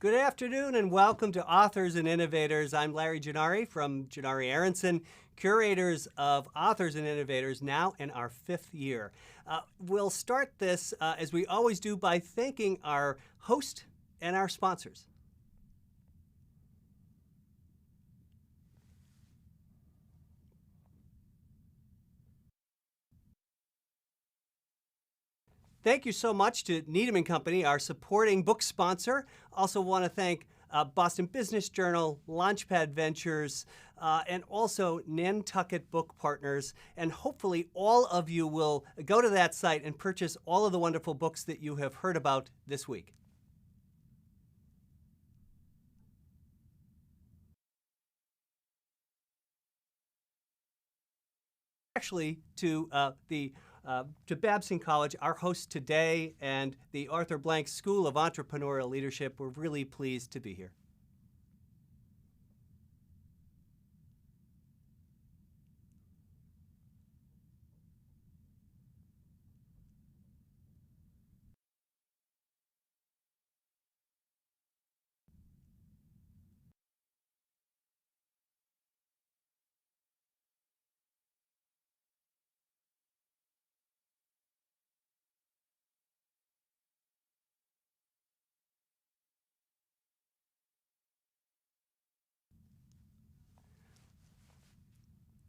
Good afternoon and welcome to Authors and Innovators. I'm Larry Gennari from Gennari Aronson, curators of Authors and Innovators, now in our 5th year. We'll start this, as we always do, by thanking our host and our sponsors. Thank you so much to Needham & Company, our supporting book sponsor. Also want to thank Boston Business Journal, Launchpad Ventures, and also Nantucket Book Partners. And hopefully all of you will go to that site and purchase all of the wonderful books that you have heard about this week. Actually, to Babson College, our host today, and the Arthur Blank School of Entrepreneurial Leadership. We're really pleased to be here.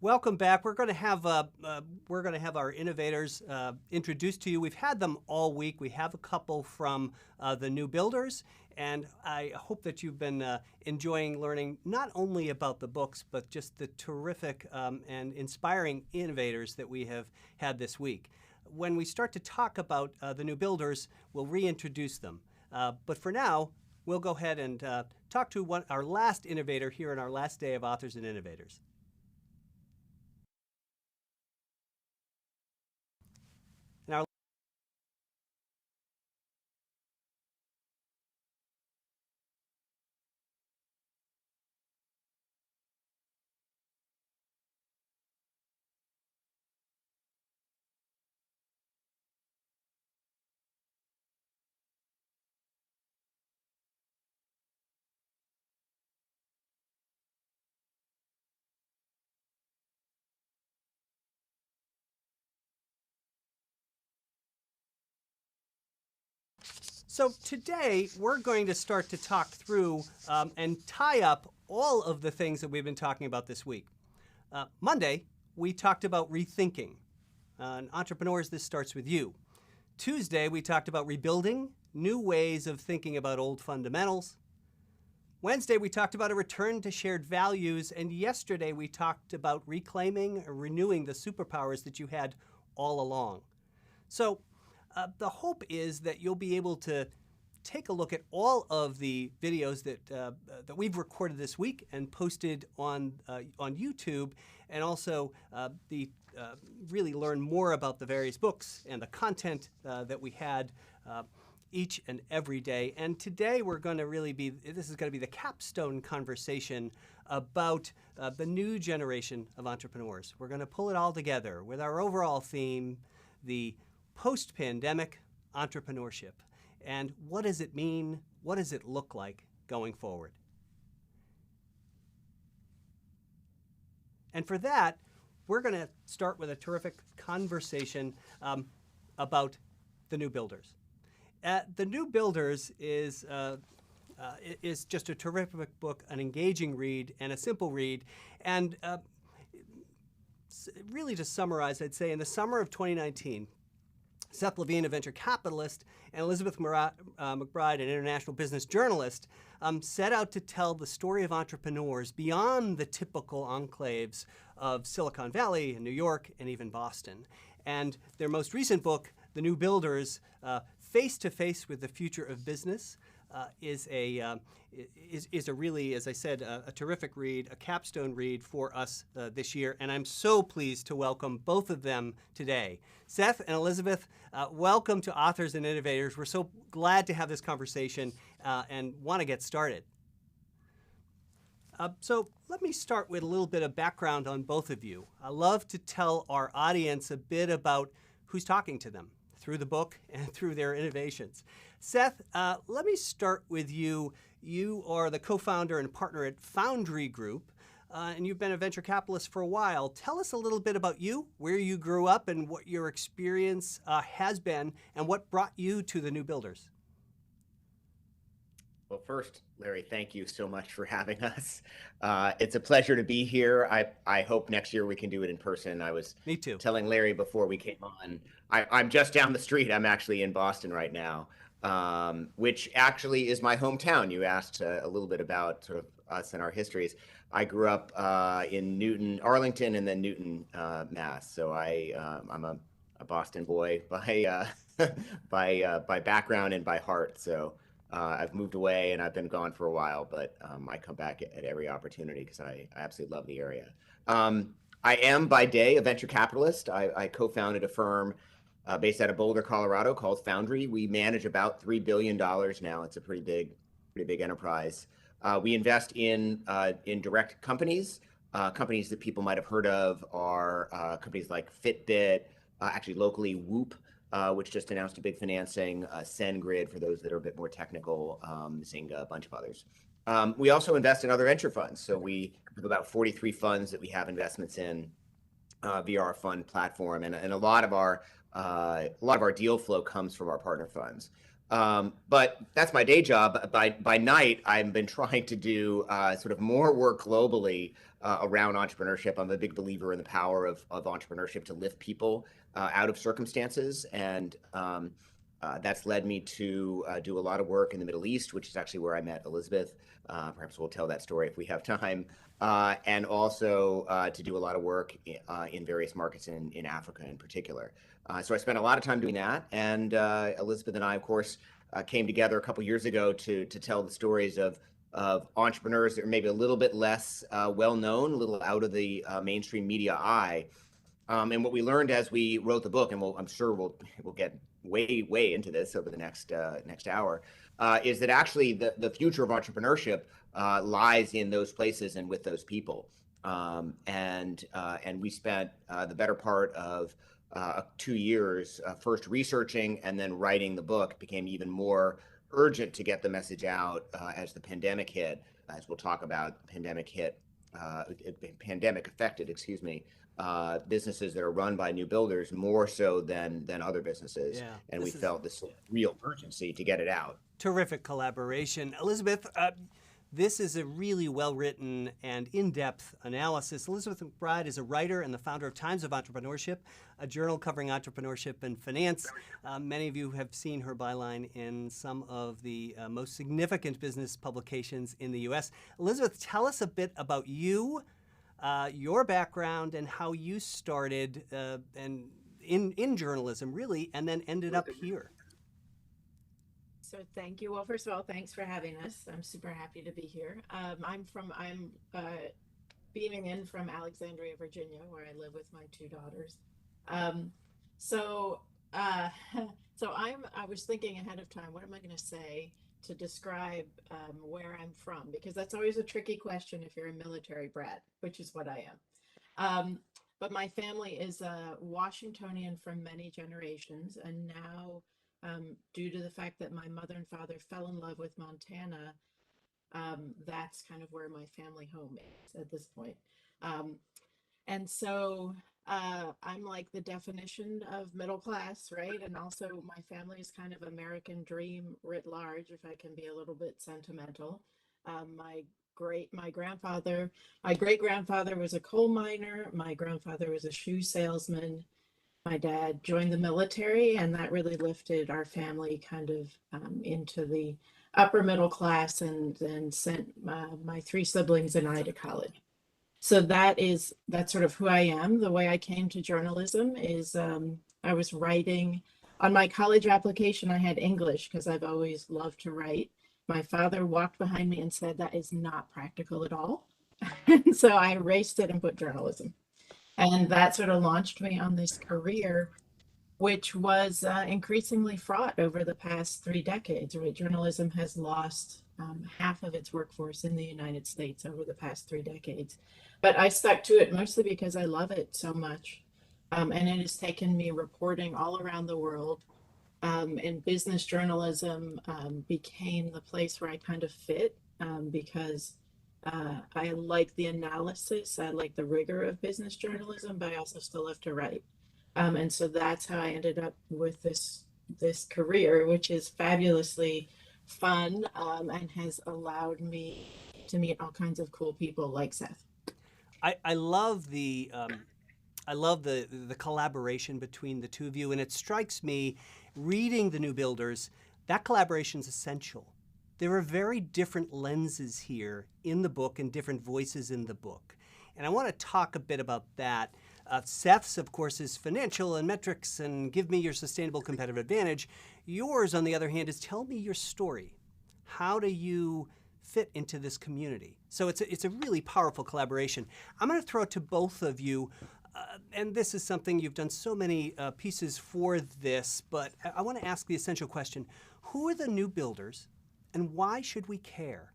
Welcome back. We're going to have our innovators introduced to you. We've had them all week. We have a couple from the New Builders, and I hope that you've been enjoying learning not only about the books, but just the terrific and inspiring innovators that we have had this week. When we start to talk about the New Builders, we'll reintroduce them. But for now, we'll go ahead and talk to our last innovator here in our last day of Authors and Innovators. So today we're going to start to talk through and tie up all of the things that we've been talking about this week. Monday, we talked about rethinking. And entrepreneurs, this starts with you. Tuesday, we talked about rebuilding, new ways of thinking about old fundamentals. Wednesday, we talked about a return to shared values. And yesterday, we talked about reclaiming or renewing the superpowers that you had all along. So the hope is that you'll be able to take a look at all of the videos that we've recorded this week and posted on YouTube, and also really learn more about the various books and the content that we had each and every day. And today we're going to this is going to be the capstone conversation about the new generation of entrepreneurs. We're going to pull it all together with our overall theme, the post-pandemic entrepreneurship. And what does it mean? What does it look like going forward? And for that, we're going to start with a terrific conversation about The New Builders. The New Builders is just a terrific book, an engaging read, and a simple read. And really to summarize, I'd say in the summer of 2019, Seth Levine, a venture capitalist, and Elizabeth MacBride, an international business journalist, set out to tell the story of entrepreneurs beyond the typical enclaves of Silicon Valley and New York and even Boston. And their most recent book, The New Builders, Face to Face with the Future of Business, is a really, as I said, a terrific read, a capstone read for us this year. And I'm so pleased to welcome both of them today. Seth and Elizabeth, welcome to Authors and Innovators. We're so glad to have this conversation and want to get started. So let me start with a little bit of background on both of you. I love to tell our audience a bit about who's talking to them through the book and through their innovations. Seth, let me start with you. You are the co-founder and partner at Foundry Group, and you've been a venture capitalist for a while. Tell us a little bit about you, where you grew up, and what your experience has been, and what brought you to the New Builders. Well, first, Larry, thank you so much for having us. It's a pleasure to be here. I hope next year we can do it in person. I was Me too. telling Larry before we came on, I'm just down the street. I'm actually in Boston right now, which actually is my hometown. You asked a little bit about sort of us and our histories. I grew up in Newton, Arlington, and then Newton, Mass. So I'm a Boston boy by by background and by heart. So. I've moved away and I've been gone for a while, but I come back at every opportunity because I absolutely love the area. I am by day a venture capitalist. I co-founded a firm based out of Boulder, Colorado called Foundry. We manage about $3 billion now. It's a pretty big enterprise. We invest in direct companies. Companies that people might have heard of are companies like Fitbit, actually locally Whoop, which just announced a big financing, SendGrid for those that are a bit more technical, Zynga, a bunch of others. We also invest in other venture funds. So we have about 43 funds that we have investments in via our fund platform, and a lot of our deal flow comes from our partner funds. But that's my day job. By night, I've been trying to do sort of more work globally around entrepreneurship. I'm a big believer in the power of entrepreneurship to lift people out of circumstances, and that's led me to do a lot of work in the Middle East, which is actually where I met Elizabeth. Perhaps we'll tell that story if we have time, and also to do a lot of work in various markets in Africa in particular. So I spent a lot of time doing that, and Elizabeth and I, of course, came together a couple years ago to tell the stories of entrepreneurs that are maybe a little bit less well-known, a little out of the mainstream media eye. And what we learned as we wrote the book, and I'm sure we'll get way into this over the next hour, is that actually the future of entrepreneurship lies in those places and with those people. And we spent the better part of 2 years first researching and then writing the book. It became even more urgent to get the message out as the pandemic hit. As we'll talk about, pandemic affected, businesses that are run by new builders more so than other businesses. Yeah, and we felt this real urgency to get it out. Terrific collaboration. Elizabeth, this is a really well-written and in-depth analysis. Elizabeth MacBride is a writer and the founder of Times of Entrepreneurship, a journal covering entrepreneurship and finance. Many of you have seen her byline in some of the most significant business publications in the U.S. Elizabeth, tell us a bit about you, your background, and how you started and in journalism, really, and then ended up here. So thank you. Well, first of all, thanks for having us. I'm super happy to be here. I'm beaming in from Alexandria, Virginia, where I live with my 2 daughters. I was thinking ahead of time, what am I going to say to describe where I'm from? Because that's always a tricky question if you're a military brat, which is what I am. But my family is Washingtonian from many generations, and now due to the fact that my mother and father fell in love with Montana, that's kind of where my family home is at this point. And so I'm like the definition of middle class, right? And also my family is kind of American dream writ large, if I can be a little bit sentimental. My great-grandfather was a coal miner. My grandfather was a shoe salesman. My dad joined the military, and that really lifted our family kind of into the upper middle class, and then sent my 3 siblings and I to college. So that's sort of who I am. The way I came to journalism is I was writing on my college application. I had English because I've always loved to write. My father walked behind me and said, "That is not practical at all." And so I erased it and put journalism. And that sort of launched me on this career, which was increasingly fraught over the past 3 decades, right? Journalism has lost half of its workforce in the United States over the past 3 decades. But I stuck to it mostly because I love it so much. And it has taken me reporting all around the world, and business journalism became the place where I kind of fit because I like the analysis, I like the rigor of business journalism, but I also still have to write. And so that's how I ended up with this career, which is fabulously fun and has allowed me to meet all kinds of cool people like Seth. I love the collaboration between the two of you, and it strikes me, reading The New Builders, that collaboration is essential. There are very different lenses here in the book and different voices in the book. And I want to talk a bit about that. Seth's, of course, is financial and metrics and give me your sustainable competitive advantage. Yours, on the other hand, is tell me your story. How do you fit into this community? So it's a really powerful collaboration. I'm going to throw it to both of you. And this is something you've done so many pieces for this, but I want to ask the essential question. Who are the new builders and why should we care?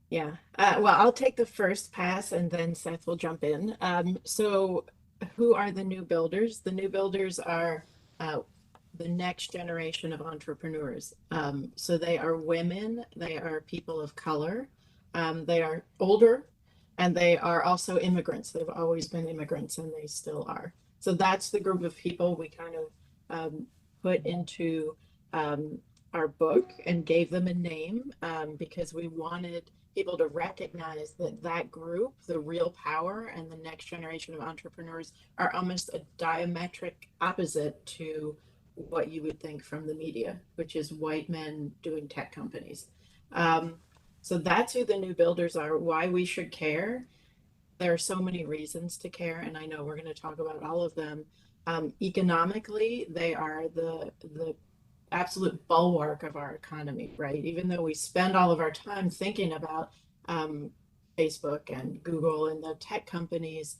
Yeah. Well, I'll take the first pass and then Seth will jump in. So who are the new builders? The new builders are the next generation of entrepreneurs. So they are women, they are people of color, they are older, and they are also immigrants. They've always been immigrants and they still are. So that's the group of people we kind of put into our book and gave them a name because we wanted people to recognize that that group, the real power and the next generation of entrepreneurs, are almost a diametric opposite to what you would think from the media, which is white men doing tech companies. So that's who the new builders are, why we should care. There are so many reasons to care, and I know we're going to talk about all of them. Economically, they are the absolute bulwark of our economy, right? Even though we spend all of our time thinking about Facebook and Google and the tech companies,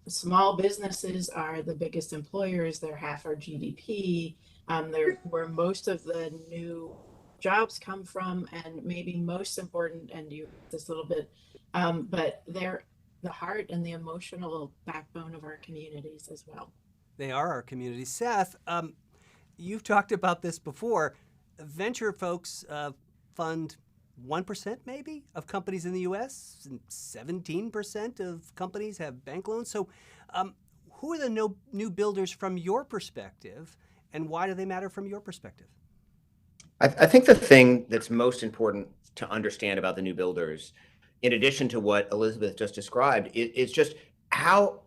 small businesses are the biggest employers. They're half our GDP. They're where most of the new jobs come from, and maybe most important, and you this little bit, but they're the heart and the emotional backbone of our communities as well. They are our community. Seth, you've talked about this before. Venture folks fund 1% maybe of companies in the U.S., and 17% of companies have bank loans. So who are the new builders from your perspective, and why do they matter from your perspective? I think the thing that's most important to understand about the new builders, in addition to what Elizabeth just described, is just how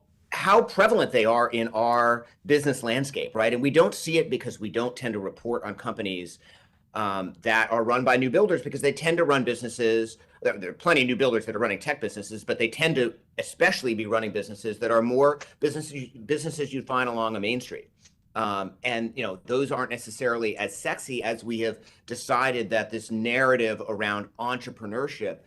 prevalent they are in our business landscape, right? And we don't see it because we don't tend to report on companies that are run by new builders, because they tend to run businesses. There are plenty of new builders that are running tech businesses, but they tend to especially be running businesses that are more businesses you'd find along a main street. And those aren't necessarily as sexy as we have decided that this narrative around entrepreneurship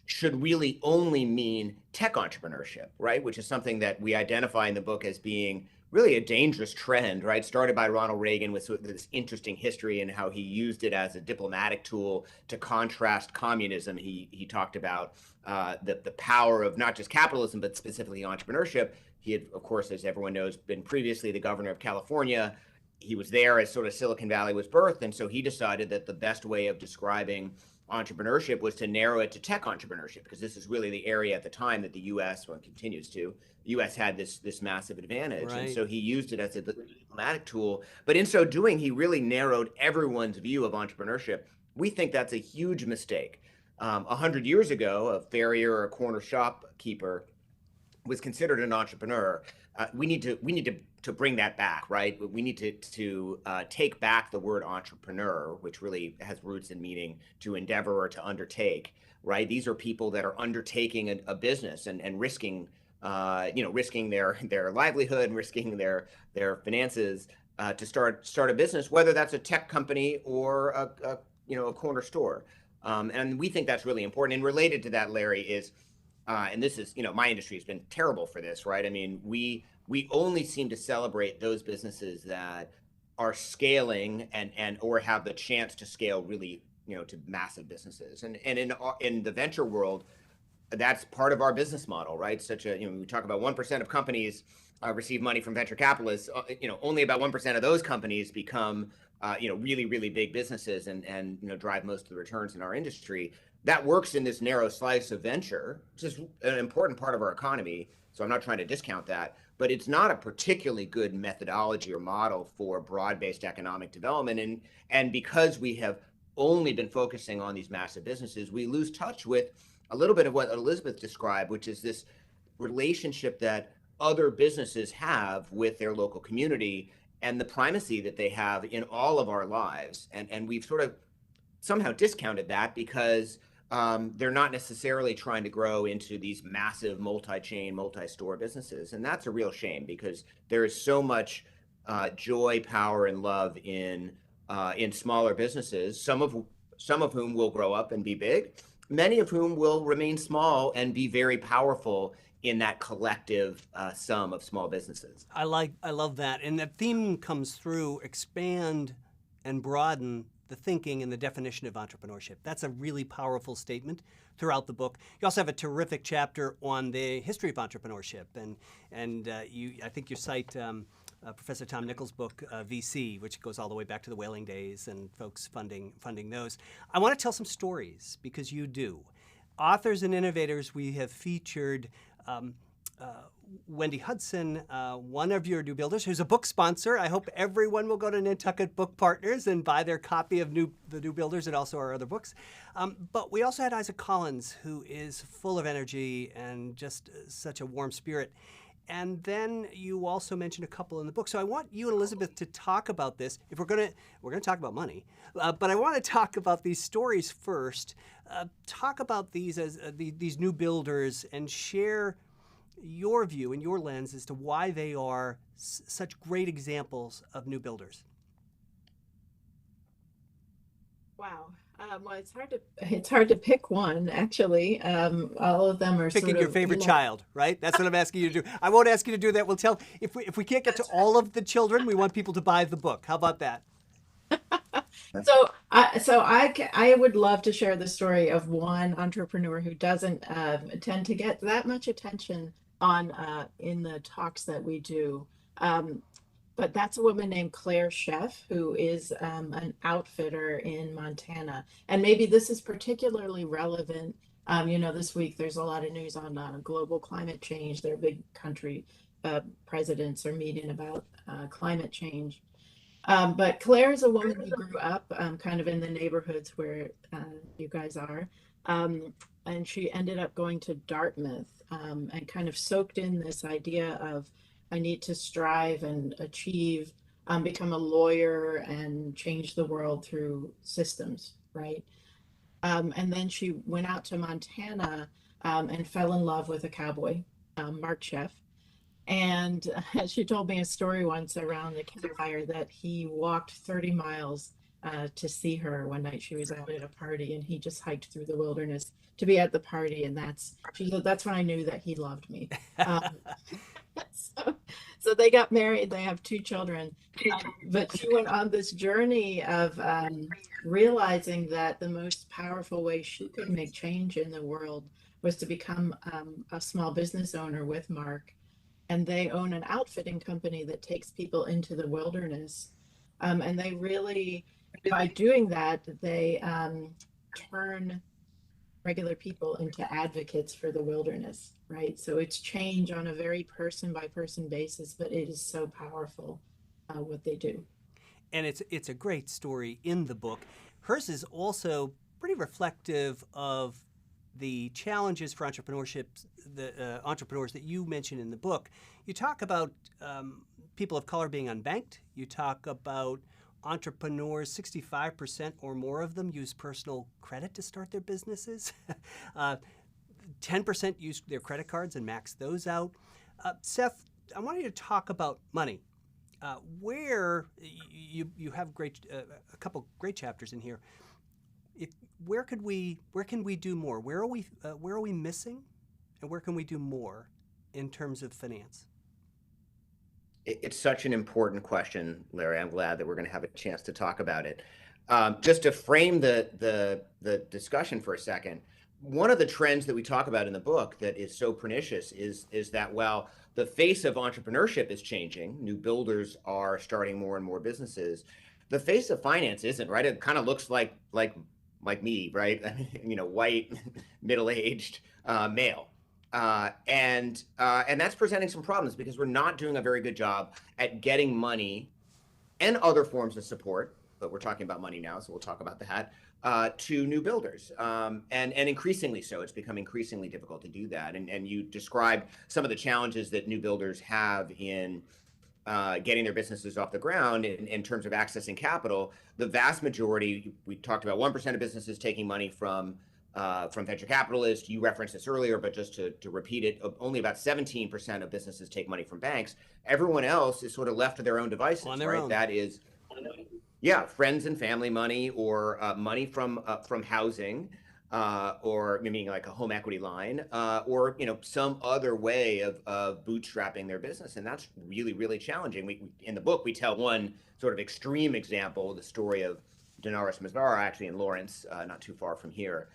should really only mean tech entrepreneurship, right? Which is something that we identify in the book as being really a dangerous trend, right? Started by Ronald Reagan with this interesting history and how he used it as a diplomatic tool to contrast communism. He talked about the power of not just capitalism, but specifically entrepreneurship. He had, of course, as everyone knows, been previously the governor of California. He was there as sort of Silicon Valley was birthed. And so he decided that the best way of describing entrepreneurship was to narrow it to tech entrepreneurship, because this is really the area at the time that the U.S., well, continues to, the U.S. had this massive advantage. Right. And so he used it as a diplomatic tool. But in so doing, he really narrowed everyone's view of entrepreneurship. We think that's a huge mistake. 100 years ago, a farrier or a corner shopkeeper was considered an entrepreneur. We need to bring that back, right? We need to take back the word entrepreneur, which really has roots in meaning to endeavor or to undertake, right? These are people that are undertaking a business and risking, risking their livelihood and risking their finances to start a business, whether that's a tech company or a corner store. And we think that's really important. And related to that, Larry, is and this is, my industry has been terrible for this, right? I mean, we only seem to celebrate those businesses that are scaling and or have the chance to scale really, to massive businesses. And in the venture world, that's part of our business model, right? We talk about 1% of companies receive money from venture capitalists. Only about 1% of those companies become, really, really big businesses and drive most of the returns in our industry. That works in this narrow slice of venture, which is an important part of our economy. So I'm not trying to discount that, but it's not a particularly good methodology or model for broad-based economic development. And because we have only been focusing on these massive businesses, we lose touch with a little bit of what Elizabeth described, which is this relationship that other businesses have with their local community and the primacy that they have in all of our lives. And we've sort of somehow discounted that because they're not necessarily trying to grow into these massive multi-chain, multi-store businesses. And that's a real shame because there is so much joy, power, and love in smaller businesses, some of whom will grow up and be big, many of whom will remain small and be very powerful in that collective sum of small businesses. I love that. And that theme comes through: expand and broaden the thinking and the definition of entrepreneurship. That's a really powerful statement throughout the book. You also have a terrific chapter on the history of entrepreneurship, and I think you cite Professor Tom Nichols' book, VC, which goes all the way back to the whaling days and folks funding those. I want to tell some stories because you do. Authors and Innovators, we have featured Wendy Hudson, one of your new builders, who's a book sponsor. I hope everyone will go to Nantucket Book Partners and buy their copy of the new builders and also our other books. But we also had Isaac Collins, who is full of energy and just such a warm spirit. And then you also mentioned a couple in the book. So I want you and Elizabeth to talk about this. If we're gonna talk about money, but I want to talk about these stories first. Talk about these as these new builders and share your view and your lens as to why they are such great examples of new builders. Wow. Well, it's hard to pick one, actually. All of them are picking your favorite child, right? That's what I'm asking you to do. I won't ask you to do that. We'll tell if we can't get to all of the children, we want people to buy the book. How about that? So I would love to share the story of one entrepreneur who doesn't tend to get that much attention on in the talks that we do. But that's a woman named Claire Sheff, who is an outfitter in Montana. And maybe this is particularly relevant. This week there's a lot of news on global climate change. Their big country presidents are meeting about climate change. But Claire is a woman who grew up kind of in the neighborhoods where you guys are. And she ended up going to Dartmouth and kind of soaked in this idea of, I need to strive and achieve, become a lawyer and change the world through systems, right? And then she went out to Montana and fell in love with a cowboy, Mark Sheff. And she told me a story once around the campfire that he walked 30 miles to see her one night. She was out at a party and he just hiked through the wilderness to be at the party. And she said, that's when I knew that he loved me. So they got married, they have 2 children, but she went on this journey of realizing that the most powerful way she could make change in the world was to become a small business owner with Mark. And they own an outfitting company that takes people into the wilderness. And they really, by doing that, they turn regular people into advocates for the wilderness, right? So it's change on a very person by person basis, but it is so powerful what they do. And it's a great story in the book. Hers is also pretty reflective of the challenges for entrepreneurship, the entrepreneurs that you mention in the book. You talk about people of color being unbanked. You talk about entrepreneurs, 65% or more of them use personal credit to start their businesses. 10% use their credit cards and max those out. Seth, I want you to talk about money. Where you have a couple great chapters in here. Where can we do more? Where are we missing, and where can we do more in terms of finance? It's such an important question, Larry. I'm glad that we're going to have a chance to talk about it. Just to frame the discussion for a second, one of the trends that we talk about in the book that is so pernicious is that while the face of entrepreneurship is changing, new builders are starting more and more businesses, the face of finance isn't, right? It kind of looks like me, right? White, middle-aged male. And that's presenting some problems because we're not doing a very good job at getting money and other forms of support, but we're talking about money now, so we'll talk about that, to new builders. And increasingly so, it's become increasingly difficult to do that. And you described some of the challenges that new builders have in getting their businesses off the ground in terms of accessing capital. The vast majority, we talked about 1% of businesses taking money from venture capitalists. You referenced this earlier, but just to repeat it, only about 17% of businesses take money from banks. Everyone else is sort of left to their own devices, on their right? own. That is, yeah, friends and family money, or money from housing, or meaning like a home equity line, or some other way of bootstrapping their business, and that's really, really challenging. We in the book we tell one sort of extreme example, the story of Dinaris Mazzara, actually in Lawrence, not too far from here,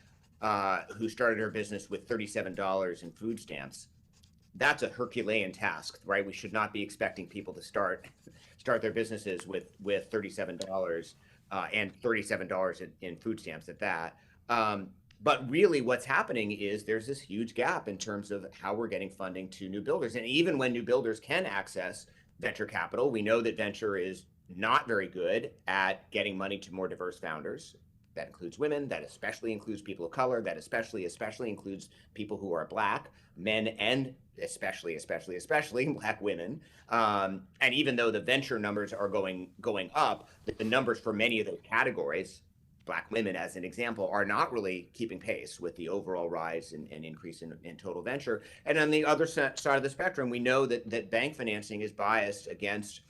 who started her business with $37 in food stamps. That's a Herculean task, right? We should not be expecting people to start their businesses with $37 and $37 in food stamps at that. But really what's happening is there's this huge gap in terms of how we're getting funding to new builders. And even when new builders can access venture capital, we know that venture is not very good at getting money to more diverse founders. That includes women, that especially includes people of color, that especially includes people who are Black, men, and especially Black women. And even though the venture numbers are going up, the numbers for many of those categories, Black women as an example, are not really keeping pace with the overall rise and increase in total venture. And on the other side of the spectrum, we know that bank financing is biased against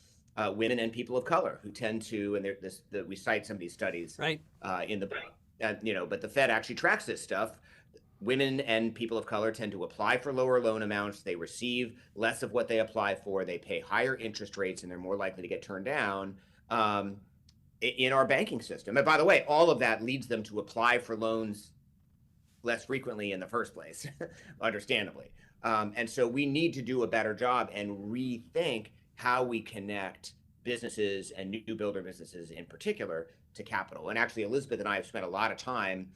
women and people of color, who tend to, and we cite some of these studies right in the book, but the Fed actually tracks this stuff. Women and people of color tend to apply for lower loan amounts. They receive less of what they apply for. They pay higher interest rates, and they're more likely to get turned down in our banking system. And by the way, all of that leads them to apply for loans less frequently in the first place, understandably. And so we need to do a better job and rethink how we connect businesses and new builder businesses in particular to capital. And actually, Elizabeth and I have spent a lot of time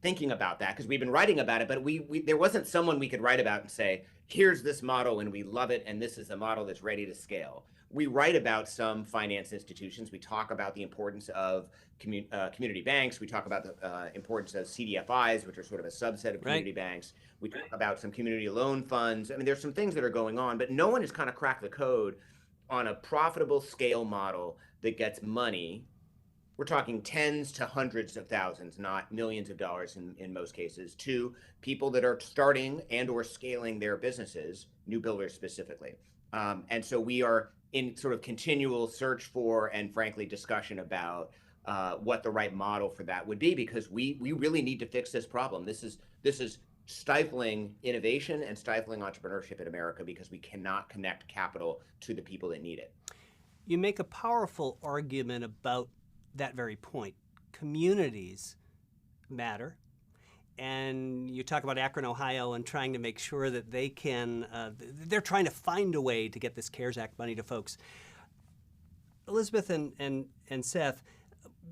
thinking about that because we've been writing about it, but there wasn't someone we could write about and say, here's this model and we love it, and this is a model that's ready to scale. We write about some finance institutions. We talk about the importance of community banks. We talk about the importance of CDFIs, which are sort of a subset of community banks. We talk about some community loan funds. I mean, there's some things that are going on, but no one has kind of cracked the code on a profitable scale model that gets money. We're talking tens to hundreds of thousands, not millions of dollars in most cases, to people that are starting and or scaling their businesses, new builders specifically. And so we are in sort of continual search for, and frankly, discussion about what the right model for that would be, because we really need to fix this problem. This is stifling innovation and stifling entrepreneurship in America because we cannot connect capital to the people that need it. You make a powerful argument about that very point. Communities matter. And you talk about Akron, Ohio, and trying to make sure that they can, they're trying to find a way to get this CARES Act money to folks. Elizabeth and Seth,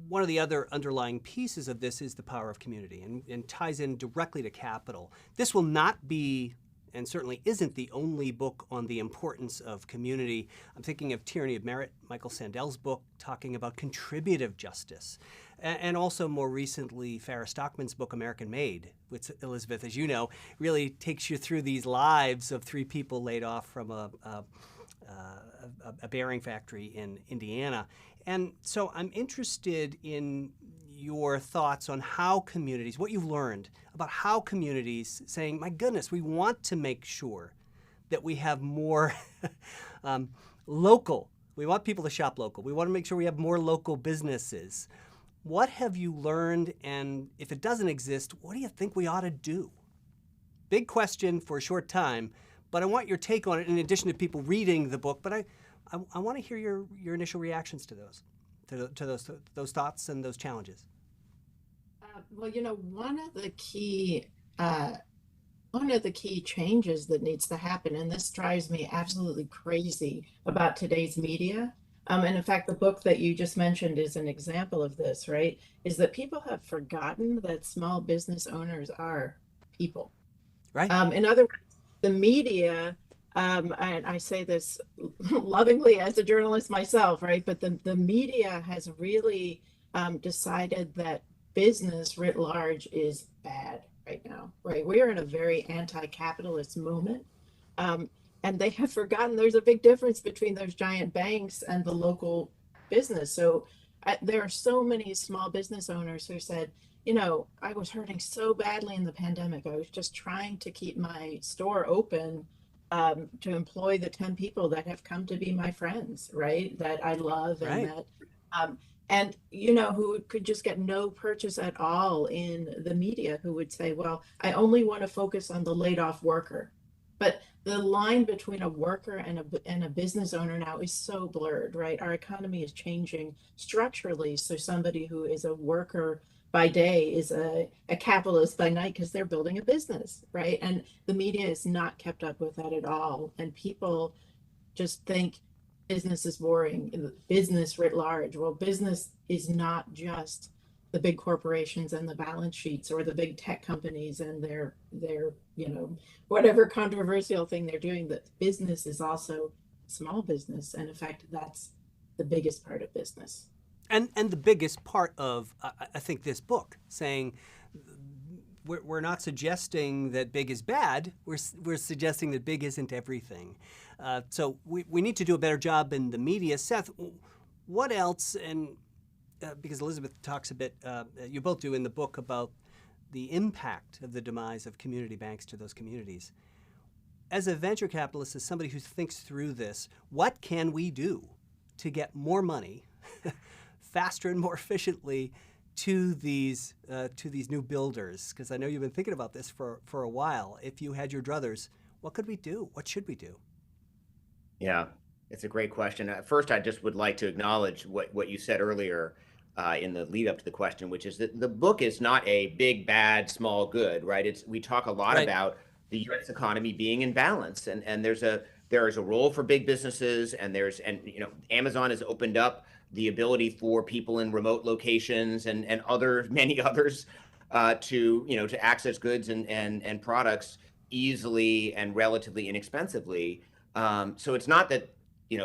one of the other underlying pieces of this is the power of community and ties in directly to capital. This will not be, and certainly isn't, the only book on the importance of community. I'm thinking of Tyranny of Merit, Michael Sandel's book, talking about contributive justice. And also more recently, Farrah Stockman's book, American Made, which, Elizabeth, as you know, really takes you through these lives of three people laid off from a bearing factory in Indiana. And so I'm interested in your thoughts on how communities, what you've learned about how communities saying, my goodness, we want to make sure that we have more local. We want people to shop local. We want to make sure we have more local businesses. What have you learned, and if it doesn't exist, what do you think we ought to do? Big question for a short time, but I want your take on it in addition to people reading the book, but I want to hear your initial reactions to those thoughts and those challenges. Well, uh, one of the key changes that needs to happen, and this drives me absolutely crazy about today's media. And in fact, the book that you just mentioned is an example of this, right? Is that people have forgotten that small business owners are people. Right. In other words, the media, and I say this lovingly as a journalist myself, right? But the media has really decided that business writ large is bad right now, right? We are in a very anti-capitalist moment. And they have forgotten there's a big difference between those giant banks and the local business. So there are so many small business owners who said, I was hurting so badly in the pandemic. I was just trying to keep my store open, to employ the 10 people that have come to be my friends, right? That I love and Right. that, and who could just get no purchase at all in the media, who would say, well, I only want to focus on the laid off worker. But the line between a worker and a business owner now is so blurred, right? Our economy is changing structurally. So somebody who is a worker by day is a capitalist by night because they're building a business, right? And the media is not kept up with that at all. And people just think business is boring, business writ large. Well, business is not just the big corporations and the balance sheets, or the big tech companies and their whatever controversial thing they're doing. That business is also small business, and in fact that's the biggest part of business. And the biggest part of, I think, this book, saying we're not suggesting that big is bad. We're suggesting that big isn't everything. So we need to do a better job in the media. Seth, what else? And because Elizabeth talks a bit, you both do in the book, about the impact of the demise of community banks to those communities. As a venture capitalist, as somebody who thinks through this, what can we do to get more money faster and more efficiently to these new builders? Because I know you've been thinking about this for a while. If you had your druthers, what could we do? What should we do? Yeah, it's a great question. First, I just would like to acknowledge what you said earlier in the lead up to the question, which is that the book is not a big, bad, small good, right? We talk a lot about the U.S. economy being in balance, and there is a role for big businesses, and Amazon has opened up the ability for people in remote locations and many others to access goods and products easily and relatively inexpensively. So it's not that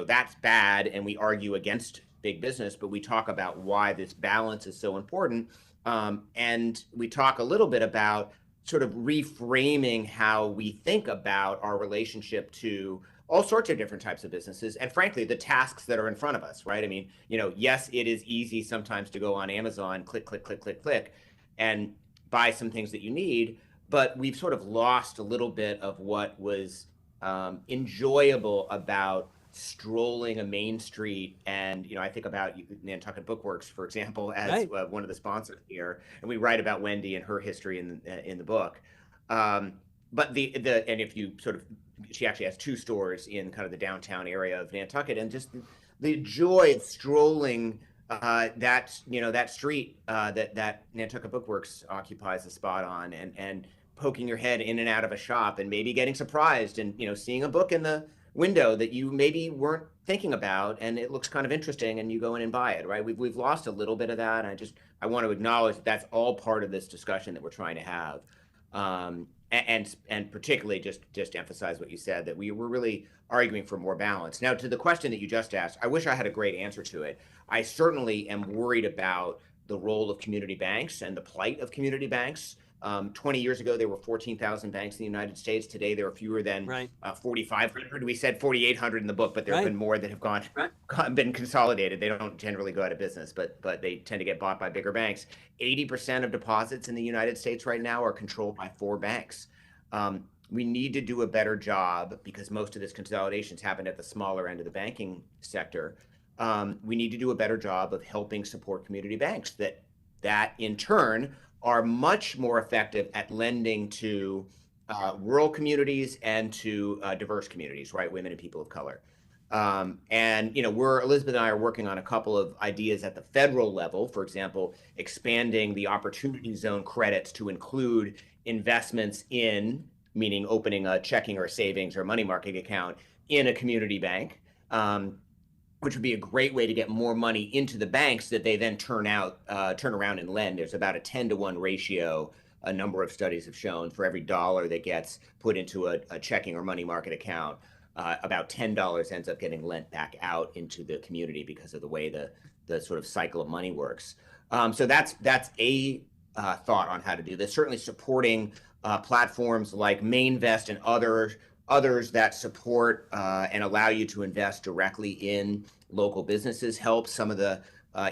that's bad and we argue against big business, but we talk about why this balance is so important. And we talk a little bit about sort of reframing how we think about our relationship to all sorts of different types of businesses, and frankly, the tasks that are in front of us, right? I mean, yes, it is easy sometimes to go on Amazon, click, click, click, click, click, and buy some things that you need, but we've sort of lost a little bit of what was enjoyable about strolling a main street. And I think about Nantucket Bookworks, for example, as one of the sponsors here, and we write about Wendy and her history in the book. But and if you she actually has 2 stores in kind of the downtown area of Nantucket, and just the joy of strolling that street that Nantucket Bookworks occupies a spot on, and poking your head in and out of a shop, and maybe getting surprised and seeing a book in the window that you maybe weren't thinking about, and it looks kind of interesting, and you go in and buy it, right? We've lost a little bit of that. And I want to acknowledge that's all part of this discussion that we're trying to have. And particularly just emphasize what you said, that we were really arguing for more balance. Now, to the question that you just asked, I wish I had a great answer to it. I certainly am worried about the role of community banks and the plight of community banks. 20 years ago, there were 14,000 banks in the United States. Today, there are fewer than 4,500. We said 4,800 in the book, but there have been more that have been consolidated. They don't generally go out of business, but they tend to get bought by bigger banks. 80% of deposits in the United States right now are controlled by 4 banks. We need to do a better job, because most of this consolidation's happened at the smaller end of the banking sector. We need to do a better job of helping support community banks that in turn are much more effective at lending to rural communities and to diverse communities, right? Women and people of color. And Elizabeth and I are working on a couple of ideas at the federal level. For example, expanding the opportunity zone credits to include investments in, meaning opening a checking or savings or money market account in a community bank, which would be a great way to get more money into the banks that they then turn around and lend. There's about a 10-to-1 ratio. A number of studies have shown for every dollar that gets put into a checking or money market account, about $10 ends up getting lent back out into the community because of the way the sort of cycle of money works. So that's a thought on how to do this. Certainly supporting platforms like Mainvest and others that support and allow you to invest directly in local businesses helps. Some of the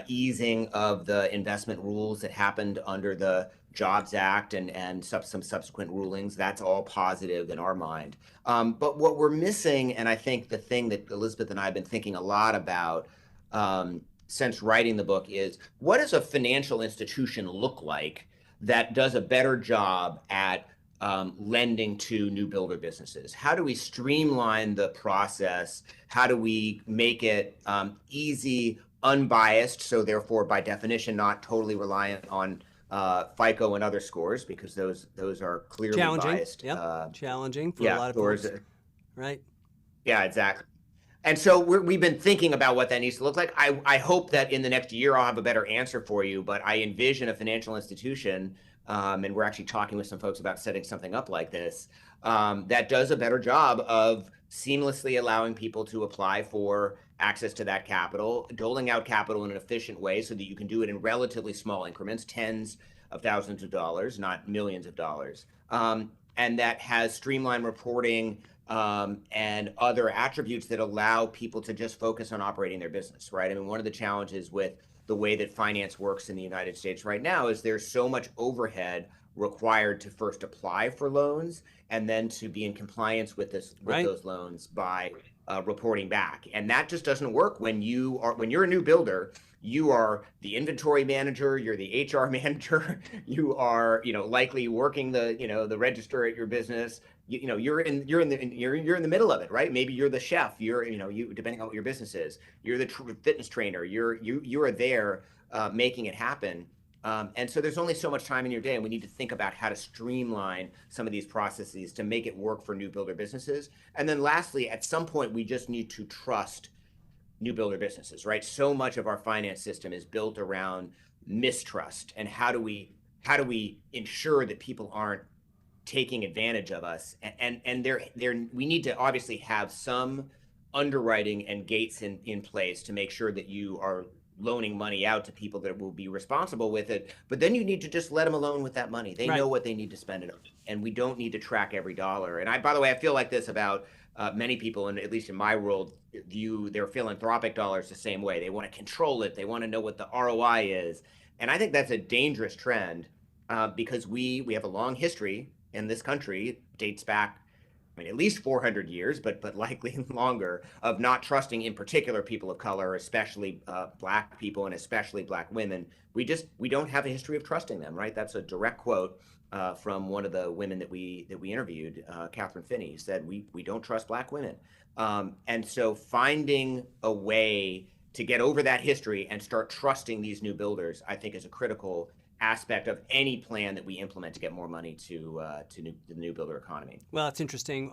easing of the investment rules that happened under the Jobs Act and some subsequent rulings, that's all positive in our mind. But what we're missing, and I think the thing that Elizabeth and I have been thinking a lot about since writing the book, is what does a financial institution look like that does a better job at lending to new builder businesses? How do we streamline the process? How do we make it easy, unbiased, so therefore by definition not totally reliant on FICO and other scores, because those are clearly biased. Yep. Challenging for a lot of folks. Right. Yeah, exactly. And so we've been thinking about what that needs to look like. I hope that in the next year I'll have a better answer for you, but I envision a financial institution, and we're actually talking with some folks about setting something up like this, that does a better job of seamlessly allowing people to apply for access to that capital, doling out capital in an efficient way so that you can do it in relatively small increments, tens of thousands of dollars, not millions of dollars, and that has streamlined reporting and other attributes that allow people to just focus on operating their business, right? I mean, one of the challenges with the way that finance works in the United States right now is there's so much overhead required to first apply for loans and then to be in compliance with those loans by reporting back. And that just doesn't work when you're a new builder. You are the inventory manager, you're the HR manager, you are, likely working the register at your business. You're in the middle of it, right? Maybe you're the chef. You depending on what your business is. You're the fitness trainer. You are there making it happen. And so there's only so much time in your day, and we need to think about how to streamline some of these processes to make it work for new builder businesses. And then lastly, at some point, we just need to trust new builder businesses, right? So much of our finance system is built around mistrust, and how do we ensure that people aren't taking advantage of us? And we need to obviously have some underwriting and gates in place to make sure that you are loaning money out to people that will be responsible with it. But then you need to just let them alone with that money. They know what they need to spend it on, and we don't need to track every dollar. And by the way, I feel like this about many people, and at least in my world, view their philanthropic dollars the same way. They want to control it. They want to know what the ROI is. And I think that's a dangerous trend because we have a long history in this country. It dates back, at least 400 years, but likely longer, of not trusting, in particular, people of color, especially Black people and especially Black women. We don't have a history of trusting them, right? That's a direct quote from one of the women that we interviewed, Catherine Finney, said, we don't trust Black women. And so finding a way to get over that history and start trusting these new builders, I think, is a critical aspect of any plan that we implement to get more money to the new builder economy. Well, it's interesting.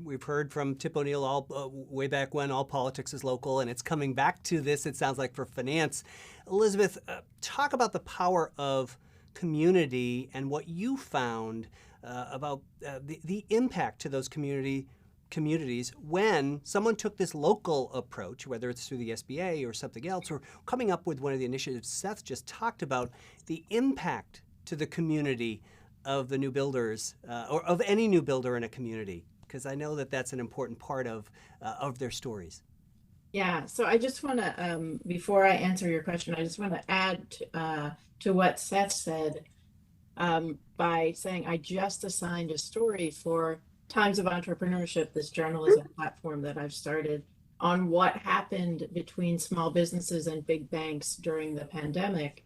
We've heard from Tip O'Neill way back when, all politics is local, and it's coming back to this, it sounds like, for finance. Elizabeth, talk about the power of community and what you found about the impact to those communities when someone took this local approach, whether it's through the SBA or something else, or coming up with one of the initiatives Seth just talked about, the impact to the community of the new builders or of any new builder in a community, because I know that that's an important part of their stories. Yeah, so I just want to, before I answer your question, I just want to add to what Seth said by saying I just assigned a story for Times of Entrepreneurship, this journalism platform that I've started, on what happened between small businesses and big banks during the pandemic.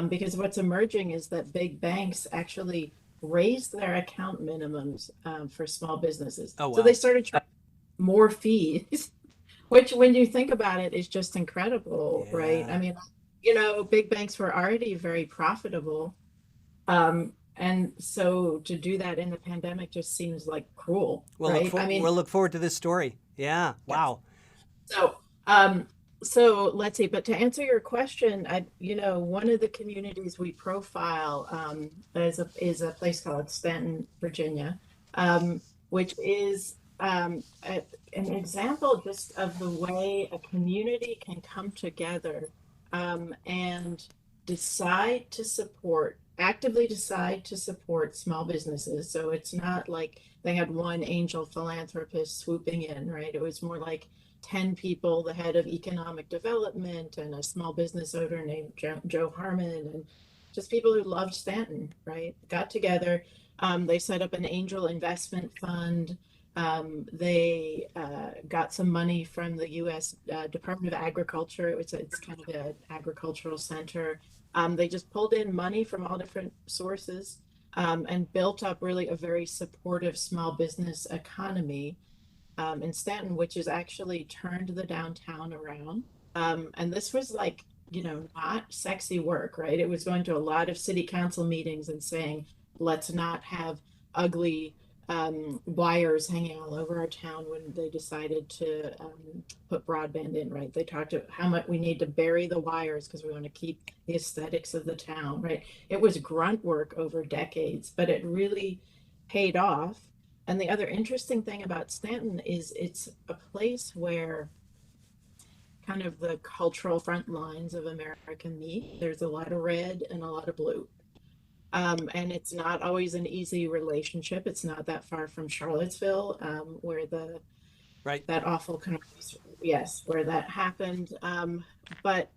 Because what's emerging is that big banks actually raised their account minimums for small businesses. Oh, wow. So they started charging more fees Which, when you think about it, is just incredible, right? I Yeah. mean, big banks were already very profitable. And so to do that in the pandemic just seems like cruel, right? I mean, We'll look forward to this story. Yeah. yes. Wow. So, so let's see. But to answer your question, one of the communities we profile is a place called Stanton, Virginia, which is an example just of the way a community can come together and actively decide to support small businesses. So it's not like they had one angel philanthropist swooping in, right? It was more like 10 people, the head of economic development and a small business owner named Joe Harmon, and just people who loved Stanton, right? Got together. They set up an angel investment fund. They got some money from the U.S. Department of Agriculture. It's kind of an agricultural center. They just pulled in money from all different sources and built up really a very supportive small business economy in Stanton, which has actually turned the downtown around. And this was like, not sexy work, right? It was going to a lot of city council meetings and saying, let's not have ugly wires hanging all over our town when they decided to put broadband in, right? They talked about how much we need to bury the wires because we want to keep the aesthetics of the town, right? It was grunt work over decades, but it really paid off. And the other interesting thing about Stanton is it's a place where kind of the cultural front lines of America meet. There's a lot of red and a lot of blue. And it's not always an easy relationship. It's not that far from Charlottesville, where Right. that awful kind of, yes, where that happened. But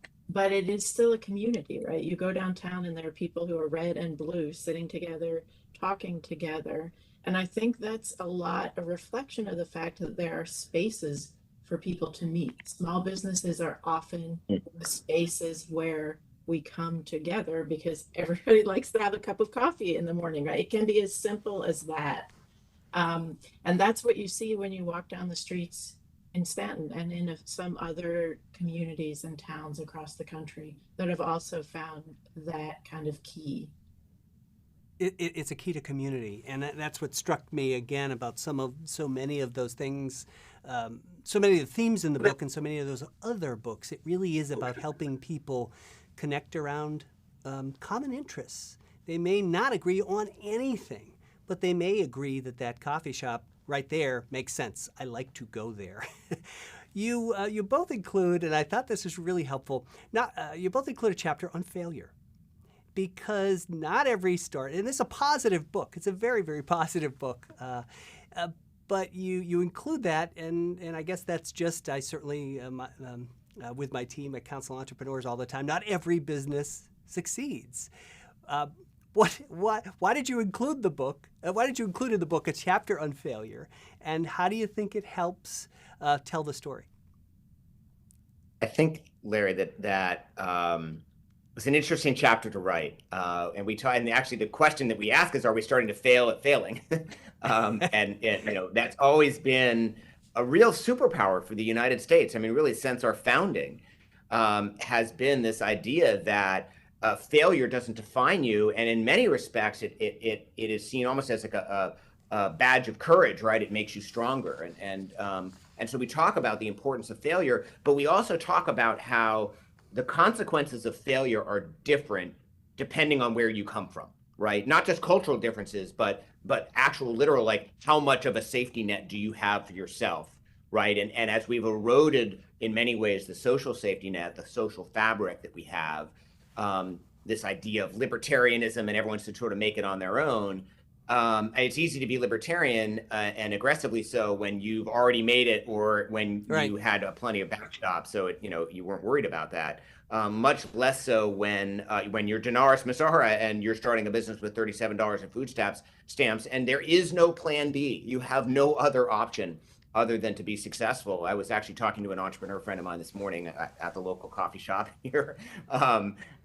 it is still a community, right? You go downtown and there are people who are red and blue sitting together, talking together. And I think that's a reflection of the fact that there are spaces for people to meet. Small businesses are often the spaces where we come together because everybody likes to have a cup of coffee in the morning, right? It can be as simple as that. And that's what you see when you walk down the streets in Stanton and in some other communities and towns across the country that have also found that kind of key. It's a key to community, and that's what struck me again about so many of those things, so many of the themes in the book, and so many of those other books. It really is about helping people connect around common interests. They may not agree on anything, but they may agree that that coffee shop right there makes sense. I like to go there. You both include, and I thought this was really helpful. You both include a chapter on failure. Because not every story, and it's a positive book. It's a very, very positive book. But you include that, and I guess that's just, I certainly, with my team at Counsel Entrepreneurs all the time, not every business succeeds. Why did you include the book? Why did you include in the book a chapter on failure? And how do you think it helps tell the story? I think, Larry, that it's an interesting chapter to write, and actually the question that we ask is, are we starting to fail at failing? And that's always been a real superpower for the United States. I mean, really, since our founding, has been this idea that failure doesn't define you, and in many respects, it is seen almost as like a badge of courage, right? It makes you stronger, and so we talk about the importance of failure, but we also talk about how the consequences of failure are different depending on where you come from, right? Not just cultural differences, but actual literal, like how much of a safety net do you have for yourself, right? And as we've eroded in many ways the social safety net, the social fabric that we have, this idea of libertarianism and everyone's to sort of make it on their own. And it's easy to be libertarian and aggressively so when you've already made it, or when you had plenty of backstop, so you weren't worried about that. Much less so when you're Danaris Massara and you're starting a business with $37 in food stamps, and there is no plan B. You have no other option other than to be successful. I was actually talking to an entrepreneur friend of mine this morning at the local coffee shop here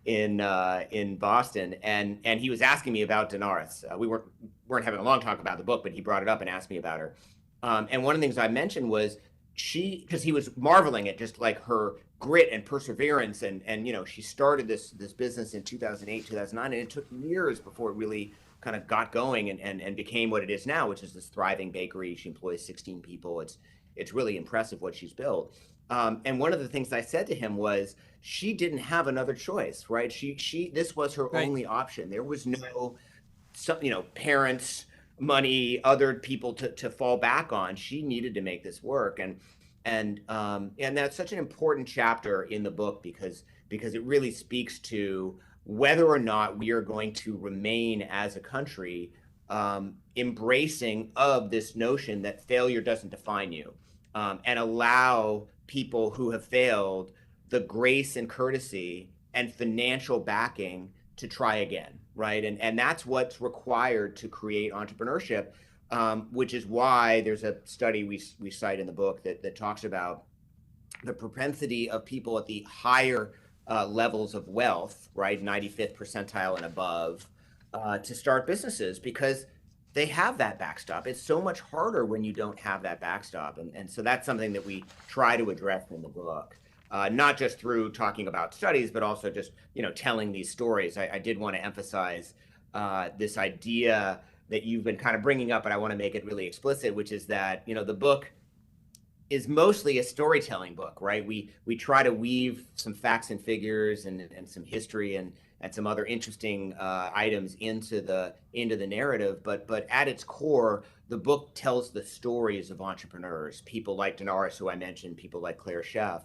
in Boston, and he was asking me about Danaris. We weren't having a long talk about the book, but he brought it up and asked me about her. And one of the things I mentioned was because he was marveling at just like her grit and perseverance, and she started this business in 2008, 2009, and it took years before it really kind of got going and became what it is now, which is this thriving bakery. She employs 16 people. It's really impressive what she's built. And one of the things I said to him was she didn't have another choice, right? This was her only option. There was no, parents, money, other people to fall back on. She needed to make this work, and that's such an important chapter in the book because it really speaks to whether or not we are going to remain as a country embracing of this notion that failure doesn't define you, and allow people who have failed the grace and courtesy and financial backing to try again, right? And that's what's required to create entrepreneurship, which is why there's a study we cite in the book that talks about the propensity of people at the higher levels of wealth, right, 95th percentile and above, to start businesses because they have that backstop. It's so much harder when you don't have that backstop. And so that's something that we try to address in the book, not just through talking about studies, but also just, telling these stories. I did want to emphasize this idea that you've been kind of bringing up, and I want to make it really explicit, which is that, the book is mostly a storytelling book, right? We try to weave some facts and figures and some history and some other interesting items into the narrative, but at its core, the book tells the stories of entrepreneurs, people like Danaris, who I mentioned, people like Claire Sheff,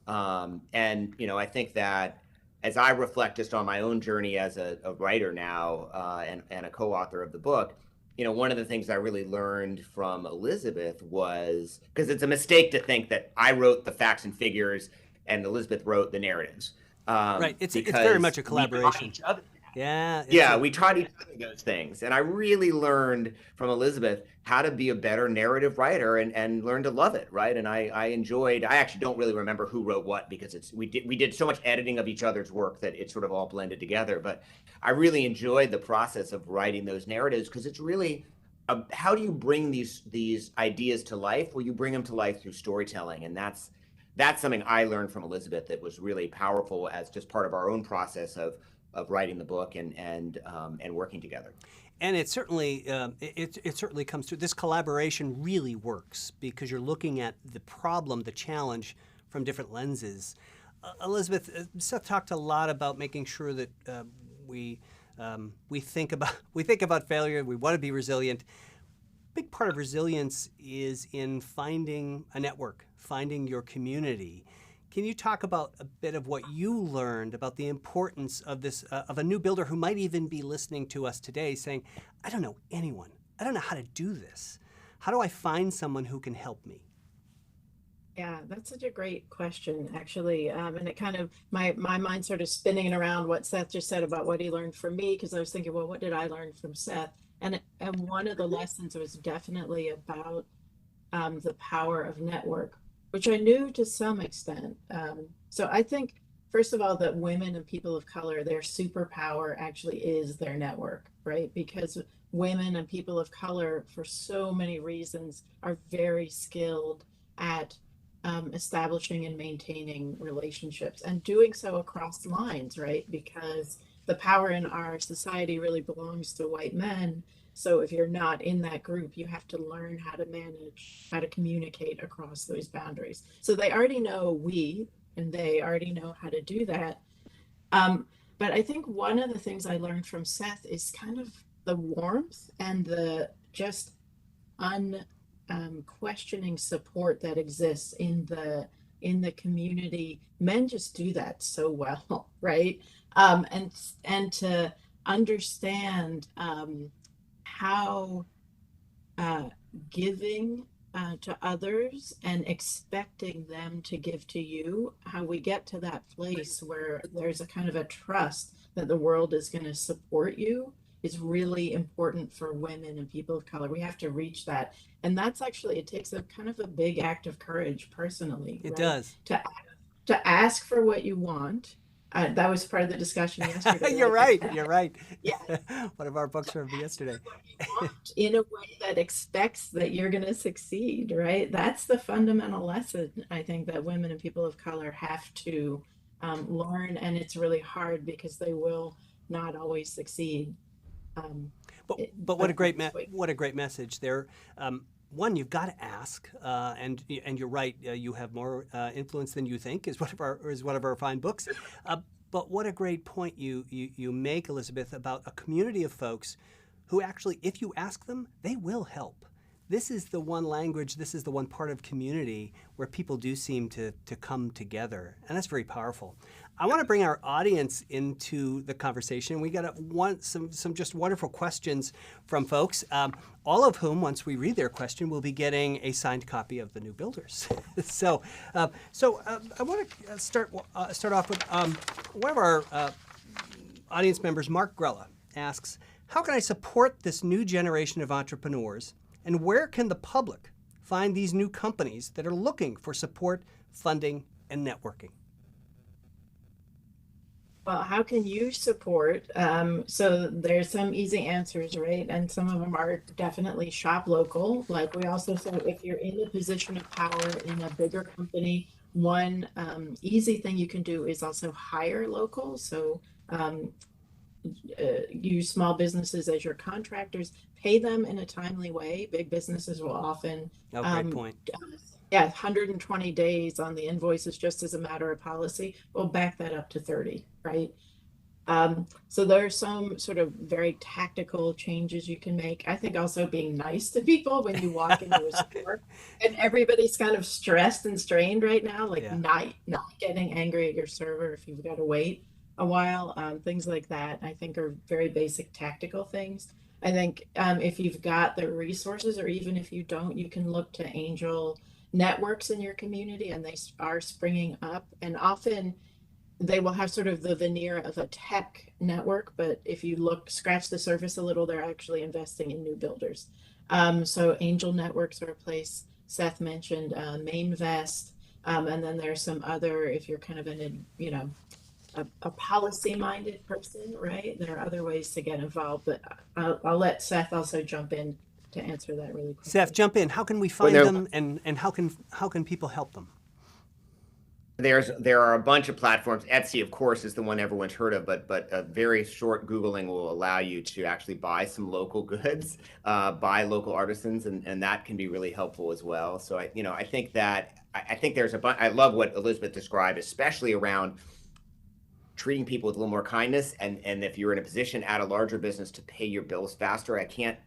and I think that as I reflect just on my own journey as a writer now and a co-author of the book, one of the things I really learned from Elizabeth was, because it's a mistake to think that I wrote the facts and figures and Elizabeth wrote the narratives. Right. It's very much a collaboration. Yeah. We tried each other those things. And I really learned from Elizabeth how to be a better narrative writer and learn to love it, right? And I actually don't really remember who wrote what because we did so much editing of each other's work that it sort of all blended together. But I really enjoyed the process of writing those narratives because it's really how do you bring these ideas to life? Well, you bring them to life through storytelling, and that's something I learned from Elizabeth that was really powerful as just part of our own process of writing the book and working together. And it certainly it certainly comes through. This collaboration really works because you're looking at the problem, the challenge, from different lenses. Elizabeth, Seth talked a lot about making sure that we think about failure. We want to be resilient. Big part of resilience is in finding a network, finding your community. Can you talk about a bit of what you learned about the importance of this, of a new builder who might even be listening to us today saying, I don't know anyone. I don't know how to do this. How do I find someone who can help me? Yeah, that's such a great question, actually. And it kind of, my mind sort of spinning around what Seth just said about what he learned from me, because I was thinking, well, what did I learn from Seth? And one of the lessons was definitely about the power of network, which I knew to some extent. So I think, first of all, that women and people of color, their superpower actually is their network, right? Because women and people of color, for so many reasons, are very skilled at establishing and maintaining relationships and doing so across lines, right? Because the power in our society really belongs to white men. So if you're not in that group, you have to learn how to manage, how to communicate across those boundaries. So they already know and they already know how to do that. But I think one of the things I learned from Seth is kind of the warmth and the just questioning support that exists in the community. Men just do that so well, right? And to understand how giving to others and expecting them to give to you, how we get to that place where there's a kind of a trust that the world is going to support you is really important for women and people of color. We have to reach that. And that's actually, it takes a kind of a big act of courage personally. It right? does. To ask for what you want That was part of the discussion yesterday. You're like right. You're right. Yeah. One of our books from yesterday. What you want in a way that expects that you're going to succeed, right? That's the fundamental lesson I think that women and people of color have to learn, and it's really hard because they will not always succeed. Um, But what a great what a great message there. One, you've got to ask, and you're right. You have more influence than you think is one of our fine books. But what a great point you make, Elizabeth, about a community of folks who actually, if you ask them, they will help. This is the one language, this is the one part of community where people do seem to come together, and that's very powerful. I want to bring our audience into the conversation. We got some just wonderful questions from folks, all of whom, once we read their question, will be getting a signed copy of The New Builders. So I want to start off with one of our audience members, Mark Grella, asks, how can I support this new generation of entrepreneurs, and where can the public find these new companies that are looking for support, funding, and networking? Well, how can you support? So there's some easy answers, right? And some of them are definitely shop local. Like we also said, if you're in a position of power in a bigger company, one easy thing you can do is also hire local. So use small businesses as your contractors, pay them in a timely way. Big businesses will often, great point. 120 days on the invoices just as a matter of policy. We'll back that up to 30, right? So there are some sort of very tactical changes you can make. I think also being nice to people when you walk into a store, and everybody's kind of stressed and strained right now, like not getting angry at your server if you've got to wait a while. Things like that I think are very basic tactical things. I think if you've got the resources, or even if you don't, you can look to angel networks in your community, and they are springing up, and often they will have sort of the veneer of a tech network, but if you scratch the surface a little, they're actually investing in new builders. So angel networks are a place. Seth mentioned Mainvest, and then there's some other, if you're kind of a policy-minded person, right? There are other ways to get involved, but I'll let Seth also jump in to answer that really quickly. Seth, jump in. How can we find them, and how can people help them? There are a bunch of platforms. Etsy, of course, is the one everyone's heard of, but a very short Googling will allow you to actually buy some local goods, buy local artisans, and that can be really helpful as well. So I think there's a bunch. I love what Elizabeth described, especially around treating people with a little more kindness, and if you're in a position at a larger business to pay your bills faster. I can't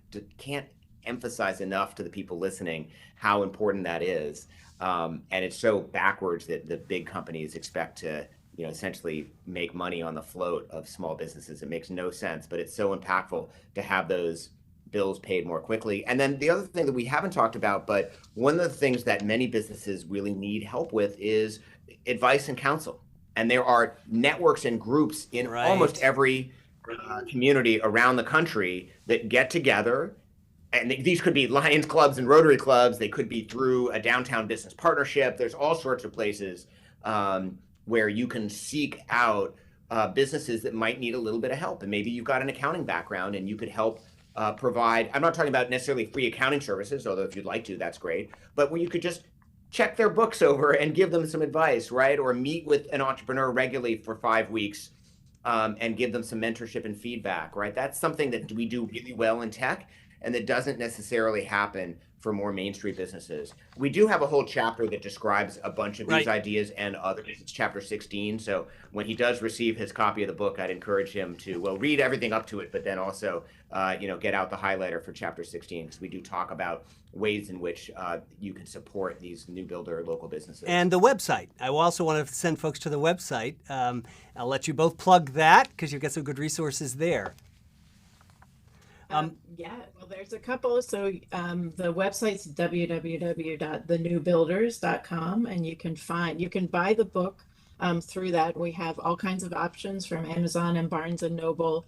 emphasize enough to the people listening how important that is. And it's so backwards that the big companies expect to, essentially make money on the float of small businesses. It makes no sense, but it's so impactful to have those bills paid more quickly. And then the other thing that we haven't talked about, but one of the things that many businesses really need help with is advice and counsel. And there are networks and groups in almost every community around the country that get together. And these could be Lions clubs and Rotary clubs. They could be through a downtown business partnership. There's all sorts of places where you can seek out businesses that might need a little bit of help. And maybe you've got an accounting background and you could help provide, I'm not talking about necessarily free accounting services, although if you'd like to, that's great. But where you could just check their books over and give them some advice, right? Or meet with an entrepreneur regularly for 5 weeks and give them some mentorship and feedback, right? That's something that we do really well in tech, and that doesn't necessarily happen for more Main Street businesses. We do have a whole chapter that describes a bunch of these ideas and others. It's chapter 16. So when he does receive his copy of the book, I'd encourage him to, read everything up to it, but then also, get out the highlighter for chapter 16, because we do talk about ways in which you can support these new builder local businesses. And the website. I also want to send folks to the website. I'll let you both plug that, because you've got some good resources there. There's a couple. So the website's www.thenewbuilders.com, and you can buy the book through that. We have all kinds of options from Amazon and Barnes and Noble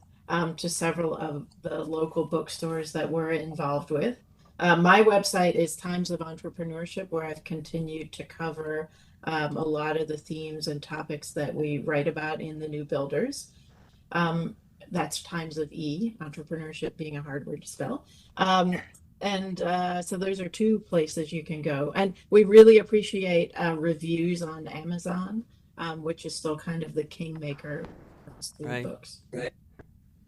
to several of the local bookstores that we're involved with. My website is Times of Entrepreneurship, where I've continued to cover a lot of the themes and topics that we write about in the New Builders. That's times of E, entrepreneurship being a hard word to spell. So those are two places you can go. And we really appreciate reviews on Amazon, which is still kind of the kingmaker of Right. books.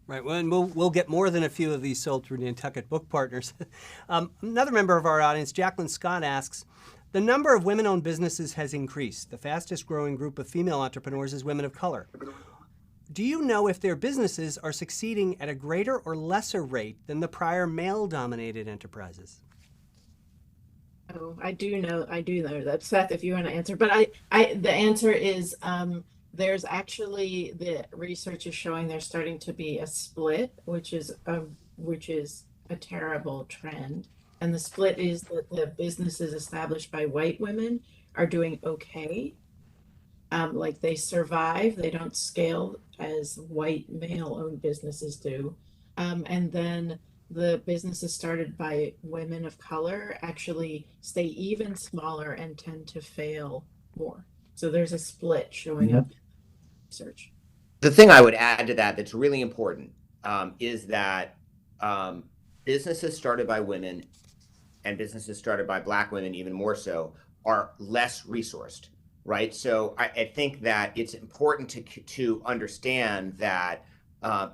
Right. Well, and we'll get more than a few of these sold through Nantucket Book Partners. Another member of our audience, Jacqueline Scott, asks, the number of women-owned businesses has increased. The fastest growing group of female entrepreneurs is women of color. Do you know if their businesses are succeeding at a greater or lesser rate than the prior male-dominated enterprises? Oh, I do know that. Seth, if you want to answer, but the answer is there's actually, the research is showing there's starting to be a split, which is a terrible trend. And the split is that the businesses established by white women are doing okay. Like they survive, they don't scale as white male-owned businesses do. And then the businesses started by women of color actually stay even smaller and tend to fail more. So there's a split showing up in research. The thing I would add to that that's really important is that businesses started by women and businesses started by Black women, even more so, are less resourced, right? So I think that it's important to understand that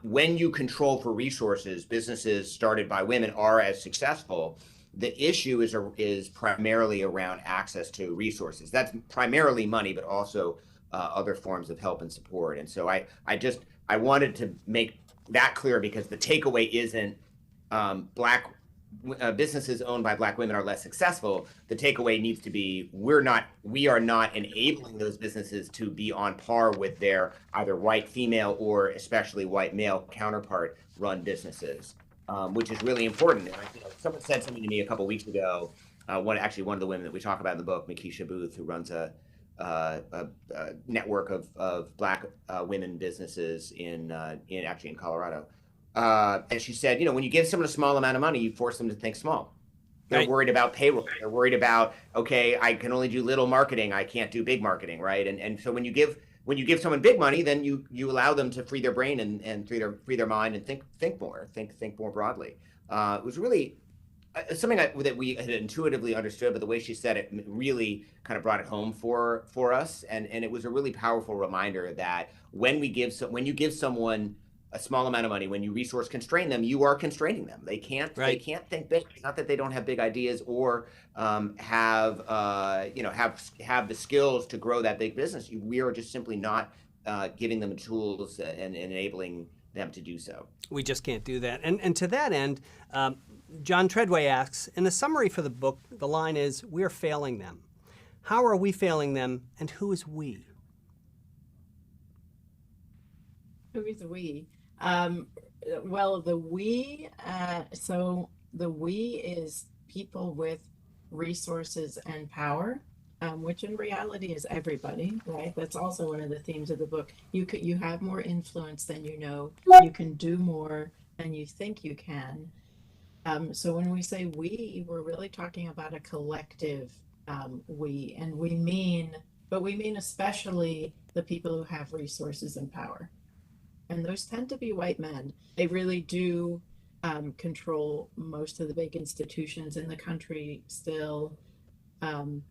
when you control for resources, businesses started by women are as successful. The issue is primarily around access to resources. That's primarily money, but also other forms of help and support. And so I wanted to make that clear, because the takeaway isn't businesses owned by Black women are less successful. The takeaway needs to be we are not enabling those businesses to be on par with their either white female or especially white male counterpart run businesses, which is really important. And someone said something to me a couple of weeks ago. One of the women that we talk about in the book, Makisha Booth, who runs a network of Black women businesses in Colorado. And she said, when you give someone a small amount of money, you force them to think small. They're worried about payroll. They're worried about, okay, I can only do little marketing. I can't do big marketing, right? And so when you give someone big money, then you allow them to free their brain and free their mind and think more broadly. It was really something that we had intuitively understood, but the way she said it really kind of brought it home for us. And it was a really powerful reminder that when you give someone a small amount of money, when you resource constrain them, you are constraining them. They can't think big. It's not that they don't have big ideas or have the skills to grow that big business. We are just simply not giving them the tools and enabling them to do so. We just can't do that. And to that end, John Treadway asks, in the summary for the book, the line is, we're failing them. How are we failing them, and who is we? Who is we? Well, the we, so the we is people with resources and power, which in reality is everybody, right? That's also one of the themes of the book. You have more influence than you know. You can do more than you think you can. So when we say we, we're really talking about a collective we, and we mean especially the people who have resources and power. And those tend to be white men. They really do control most of the big institutions in the country still. And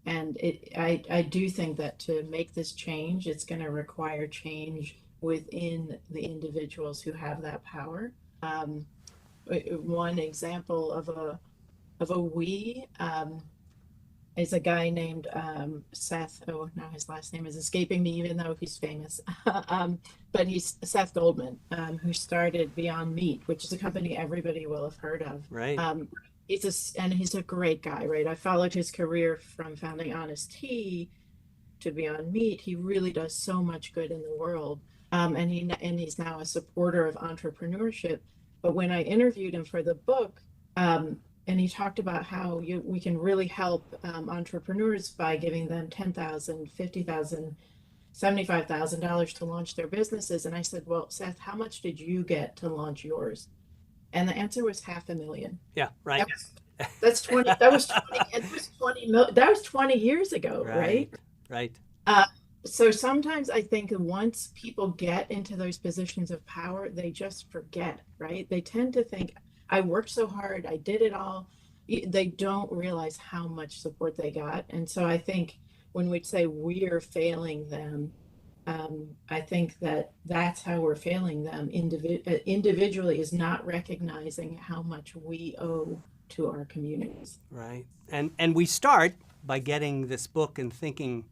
I do think that to make this change, it's going to require change within the individuals who have that power. One example of a we is a guy named Seth. Oh, now his last name is escaping me, even though he's famous. But he's Seth Goldman, who started Beyond Meat, which is a company everybody will have heard of. Right. He's a great guy, right? I followed his career from founding Honest Tea to Beyond Meat. He really does so much good in the world, and he's now a supporter of entrepreneurship. But when I interviewed him for the book, and he talked about how we can really help entrepreneurs by giving them $10,000, $50,000, $75,000 to launch their businesses. And I said, well, Seth, how much did you get to launch yours? And the answer was $500,000. Yeah, right. That was 20 years ago, right? Right. So sometimes I think once people get into those positions of power, they just forget, right? They tend to think, I worked so hard, I did it all. They don't realize how much support they got. And so I think when we say we're failing them, I think that that's how we're failing them. Individually is not recognizing how much we owe to our communities. Right. And we start by getting this book and thinking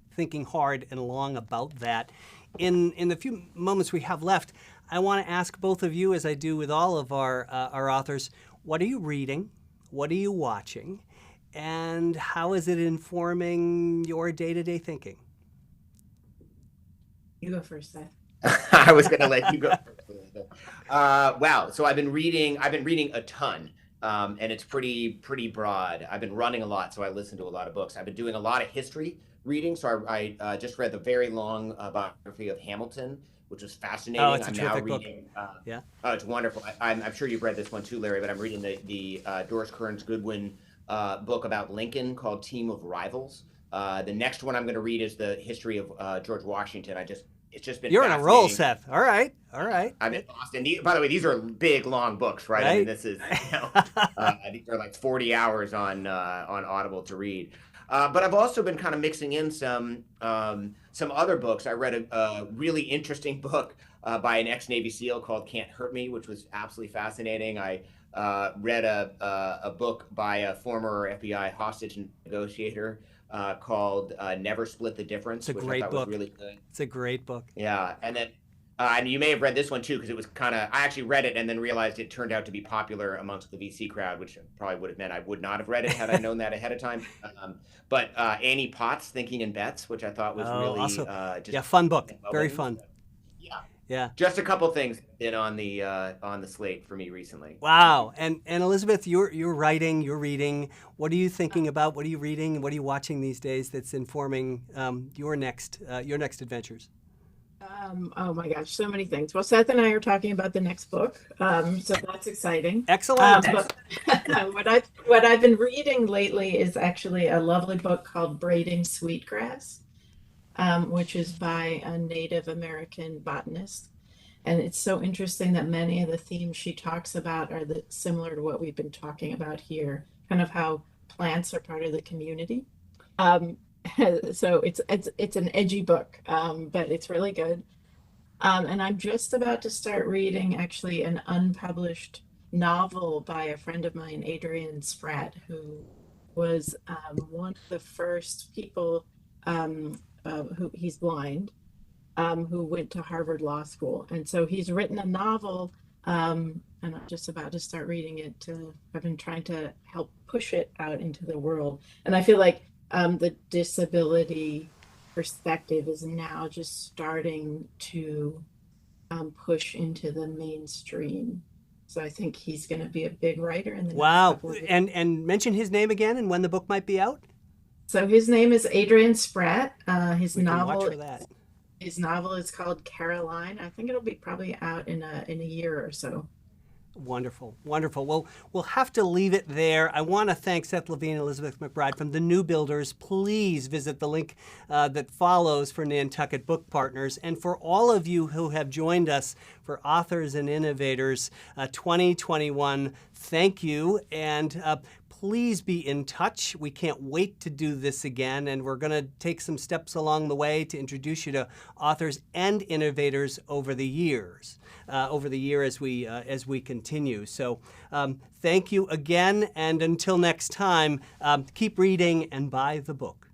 hard and long about that. In the few moments we have left, I want to ask both of you, as I do with all of our authors, what are you reading? What are you watching? And how is it informing your day-to-day thinking? You go first, Seth. I was going to let you go first. Wow. So I've been reading a ton. And it's pretty broad. I've been running a lot, so I listen to a lot of books. I've been doing a lot of history reading. So I just read the very long biography of Hamilton, which was fascinating. Oh, it's a I'm terrific now reading. Yeah. Oh, it's wonderful. I'm sure you've read this one too, Larry. But I'm reading the Doris Kearns Goodwin book about Lincoln called Team of Rivals. The next one I'm going to read is the history of George Washington. It's just been. You're on a roll, Seth. All right. I'm in Boston. By the way, these are big, long books, right? I mean, this is these are like 40 hours on Audible to read. But I've also been kind of mixing in some other books. I read a really interesting book by an ex-Navy SEAL called "Can't Hurt Me," which was absolutely fascinating. I read a book by a former FBI hostage negotiator called "Never Split the Difference," it's a which great I thought book. was really good. It's a great book. Yeah, and then and you may have read this one too, because it was I actually read it and then realized it turned out to be popular amongst the VC crowd, which probably would have meant I would not have read it had I known that ahead of time. But Annie Potts, Thinking in Bets, which I thought was really also, just fun book, very fun. Yeah. Just a couple things been on the slate for me recently. Wow. And Elizabeth, you're writing, you're reading. What are you thinking about? What are you reading? What are you watching these days that's informing your next adventures? Oh my gosh, so many things. Well, Seth and I are talking about the next book, so that's exciting. Excellent. But what I've been reading lately is actually a lovely book called Braiding Sweetgrass, which is by a Native American botanist. And it's so interesting that many of the themes she talks about are similar to what we've been talking about here, kind of how plants are part of the community. So it's an edgy book, but it's really good. And I'm just about to start reading actually an unpublished novel by a friend of mine, Adrian Spratt, who was one of the first people who he's blind, who went to Harvard Law School. And so he's written a novel, and I'm just about to start reading it. I've been trying to help push it out into the world. And I feel like the disability perspective is now just starting to push into the mainstream. So I think he's going to be a big writer in the next couple of years. And mention his name again and when the book might be out. So his name is Adrian Spratt. His We can novel watch for that. His novel is called Caroline. I think it'll be probably out in a year or so. Wonderful, wonderful. Well, we'll have to leave it there. I want to thank Seth Levine and Elizabeth MacBride from The New Builders. Please visit the link that follows for Nantucket Book Partners. And for all of you who have joined us for Authors and Innovators 2021, thank you. And please be in touch. We can't wait to do this again, and we're going to take some steps along the way to introduce you to authors and innovators over the year as we continue. So thank you again, and until next time, keep reading and buy the book.